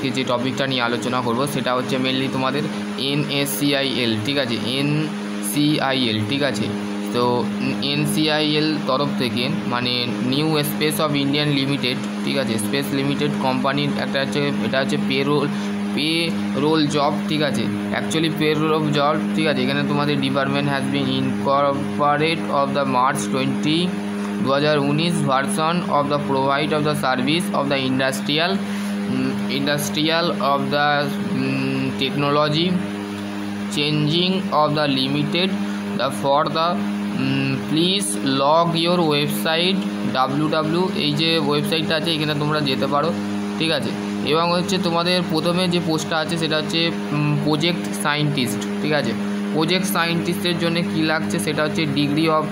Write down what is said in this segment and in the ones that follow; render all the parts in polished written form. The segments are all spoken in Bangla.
আজকে যে টপিকটা নিয়ে আলোচনা করব সেটা হচ্ছে মেনলি তোমাদের NSCIL, ঠিক আছে, NCIL, ঠিক আছে। তো NCIL তরফ থেকে মানে new space of Indian limited, ঠিক আছে, স্পেস লিমিটেড কোম্পানির একটা হচ্ছে, এটা হচ্ছে পেরোল জব, ঠিক আছে, অ্যাকচুয়ালি পেরোল অফ জব, ঠিক আছে। এখানে তোমাদের department has been incorporate of the March 2019 version of the provide of the service of the industrial of the technology changing of the limited the for the please log your website www, এই যে ওয়েবসাইটটা আছে এখানে তোমরা যেতে পারো, ঠিক আছে। এবং হচ্ছে তোমাদের প্রথমে যে পোস্টটা আছে সেটা হচ্ছে প্রজেক্ট সায়েন্টিস্ট, ঠিক আছে। প্রজেক্ট সায়েন্টিস্টের জন্য কী লাগছে সেটা হচ্ছে ডিগ্রি অফ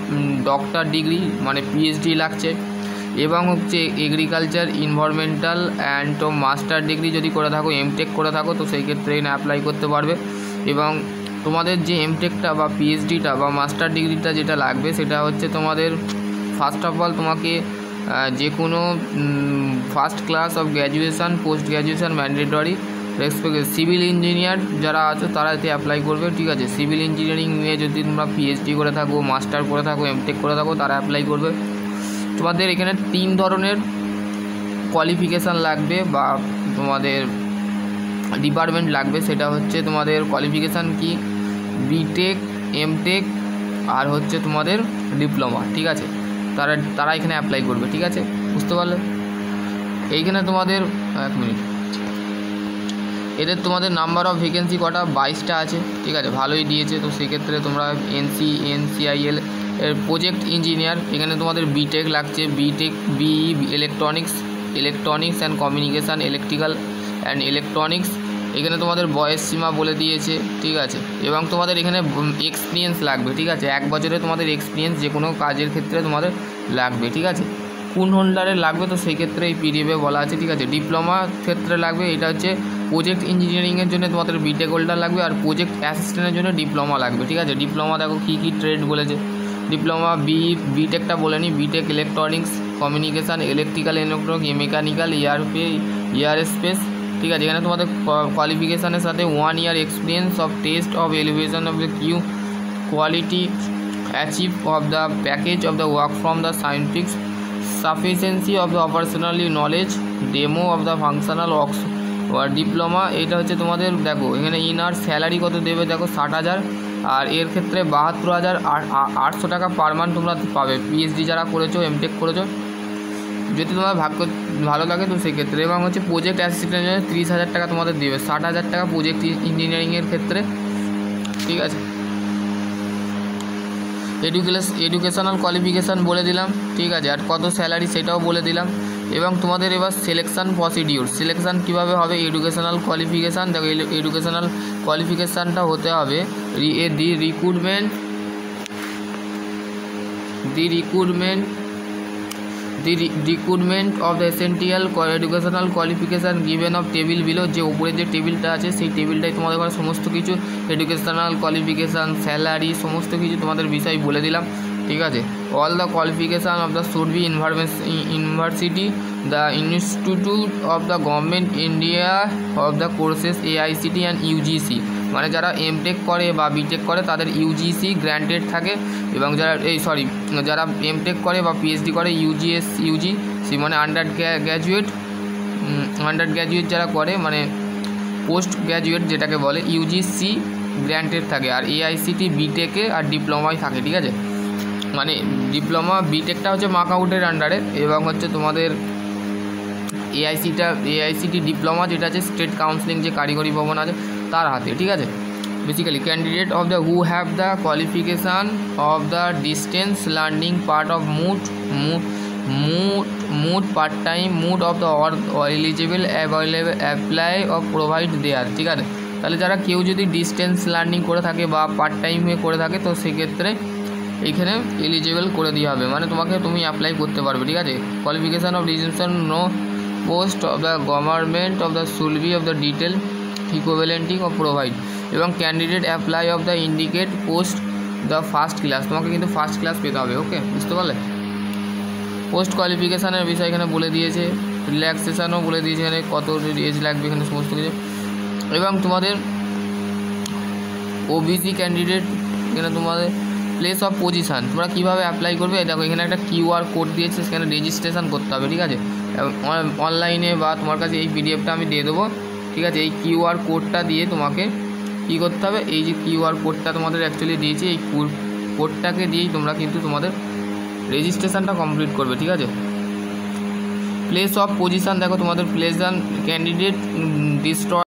ডক্টর ডিগ্রি মানে PhD লাগছে, এবং হচ্ছে agriculture environmental and master degree যদি করে থাকো, MTech করে থাকো তো সেই ক্ষেত্রে এখানে অ্যাপ্লাই করতে পারবে। এবং তোমাদের যে MTechটা বা PhDটা বা মাস্টার ডিগ্রিটা যেটা লাগবে সেটা হচ্ছে তোমাদের ফার্স্ট অফ অল তোমাকে যে কোনো first class of graduation, post graduation mandatory, respect civil engineer যারা আছে তারা এতে অ্যাপ্লাই করবে, ঠিক আছে। সিভিল ইঞ্জিনিয়ারিং নিয়ে যদি তোমরা PhD করে থাকো, মাস্টার করে থাকো, MTech করে থাকো তারা অ্যাপ্লাই করবে। তোমাদের এখানে 3 ধরনের কোয়ালিফিকেশান লাগবে বা তোমাদের ডিপার্টমেন্ট লাগবে, সেটা হচ্ছে তোমাদের কোয়ালিফিকেশান কি BTech, MTech আর হচ্ছে তোমাদের ডিপ্লোমা, ঠিক আছে। তারা এখানে অ্যাপ্লাই করবে, ঠিক আছে, বুঝতে পারলে। এইখানে তোমাদের এক মিনিট, এদের তোমাদের নাম্বার অফ ভ্যাকেন্সি কটা 22টা আছে, ঠিক আছে, ভালোই দিয়েছে। তো সেক্ষেত্রে তোমরা NCIL এর প্রজেক্ট ইঞ্জিনিয়ার, এখানে তোমাদের BTech লাগছে, BTech BE electronics and communication, electrical and electronics, এখানে তোমাদের বয়স সীমা বলে দিয়েছে, ঠিক আছে। এবং তোমাদের এখানে এক্সপিরিয়েন্স লাগবে, ঠিক আছে, 1 বছরে তোমাদের এক্সপিরিয়েন্স যে কোনো কাজের ক্ষেত্রে তোমাদের লাগবে, ঠিক আছে। কোন হোল্ডারের লাগবে তো সেই ক্ষেত্রে এই PDF-এ বলা আছে, ঠিক আছে। ডিপ্লোমা ক্ষেত্রে লাগবে, এটা হচ্ছে প্রজেক্ট ইঞ্জিনিয়ারিংয়ের জন্য তোমাদের BTech হোল্ডার লাগবে, আর প্রজেক্ট অ্যাসিস্ট্যান্টের জন্য ডিপ্লোমা লাগবে, ঠিক আছে। ডিপ্লোমা দেখো কী কী ট্রেড বলেছে, ডিপ্লোমা BTechটা বলে নি, BTech electronics, communication, electrical electronic, mechanical, airspace, ঠিক আছে। এখানে তোমাদের কোয়ালিফিকেশানের সাথে 1 year experience of test of elevation of the quality achieve of the package of the work from the scientific sufficiency of the operationally knowledge demo of the functional works diploma. এটা হচ্ছে তোমাদের দেখো এখানে ইনার স্যালারি কত দেবে দেখো 60,000, আর এর ক্ষেত্রে 72,800 টাকা পার মান্থ তোমরা পাবে PhD যারা করেছো, MTech করেছো, যদি তোমার ভাগ্য ভালো লাগে তো সেক্ষেত্রে। এবং হচ্ছে প্রজেক্ট অ্যাসিস্ট্যান্টের 30,000 টাকা তোমাদের দেবে, 60,000 টাকা প্রজেক্ট ইঞ্জিনিয়ারিংয়ের ক্ষেত্রে, ঠিক আছে। এডুকেশনাল কোয়ালিফিকেশান বলে দিলাম, ঠিক আছে, আর কত স্যালারি সেটাও বলে দিলাম। এবং তোমাদের এবার সিলেকশান প্রসিডিওর, সিলেকশান কীভাবে হবে, এডুকেশনাল কোয়ালিফিকেশান দেখো, এডুকেশনাল কোয়ালিফিকেশানটা হতে হবে the recruitment of the essential educational qualification given of table below, যে উপরে যে টেবিলটা আছে সেই টেবিলটাই তোমাদের ঘরে সমস্ত কিছু এডুকেশনাল কোয়ালিফিকেশান, স্যালারি, সমস্ত কিছু তোমাদের বিষয় বলে দিলাম, ঠিক আছে। All the qualification of the should be university the institute of the government India of the courses AICT and UGC, মানে যারা MTech করে বা BTech করে তাদের UGC গ্র্যান্টেড থাকে, এবং যারা MTech করে বা PhD করে UGC মানে আন্ডার গ্র্যাজুয়েট যারা করে মানে পোস্ট গ্র্যাজুয়েট যেটাকে বলে UGC গ্র্যান্টেড থাকে, আর AICT BTech-এ আর ডিপ্লোমায় থাকে, ঠিক আছে। মানে ডিপ্লোমা BTechটা হচ্ছে মাকাউটের আন্ডারে, এবং হচ্ছে তোমাদের AICT ডিপ্লোমা যেটা আছে স্টেট কাউন্সিলিং যে কারিগরি ভবন আছে তার হাতে, ঠিক আছে। Basically candidate of the who have the qualification of the distance learning part of mode part time mode of the eligible apply of provide there, ঠিক আছে। তাহলে যারা কেউ যদি ডিস্টেন্স লার্নিং করে থাকে বা পার্ট টাইম করে থাকে তো সেক্ষেত্রে এইখানে এলিজিবল করে দেওয়া হবে, মানে তুমি অ্যাপ্লাই করতে পারবে, ঠিক আছে। Qualification of decision no post of the government of the সুলবি of the detail equivalenting of provide, এবং candidate apply of the indicate post the first class, তোমাকে কিন্তু ফার্স্ট ক্লাস পেতে হবে, ওকে, বুঝতে পারলে। পোস্ট কোয়ালিফিকেশানের বিষয় এখানে বলে দিয়েছে, রিল্যাক্সেশনও বলে দিয়েছে এখানে কত এজ লাগবে এখানে সমস্ত কিছু। এবং তোমাদের ওবিসি ক্যান্ডিডেট এখানে তোমাদের প্লেস অফ পজিশান তোমরা কীভাবে অ্যাপ্লাই করবে দেখো এখানে একটা কিউআর কোড দিয়েছে, সেখানে রেজিস্ট্রেশন করতে হবে, ঠিক আছে, অনলাইনে বা তোমার কাছে এই পিডিএফটা আমি দিয়ে দেবো, ঠিক আছে। এই কিউআর কোডটা দিয়ে তোমাকে কী করতে হবে, এই যে কিউআর কোডটা তোমাদের অ্যাকচুয়ালি দিয়েছে, এই কোডটাকে দিয়েই তোমরা কিন্তু তোমাদের রেজিস্ট্রেশনটা কমপ্লিট করবে, ঠিক আছে। প্লেস অফ পজিশান দেখো তোমাদের প্লেস অ্যান্ড ক্যান্ডিডেট ডিস্ট্রয়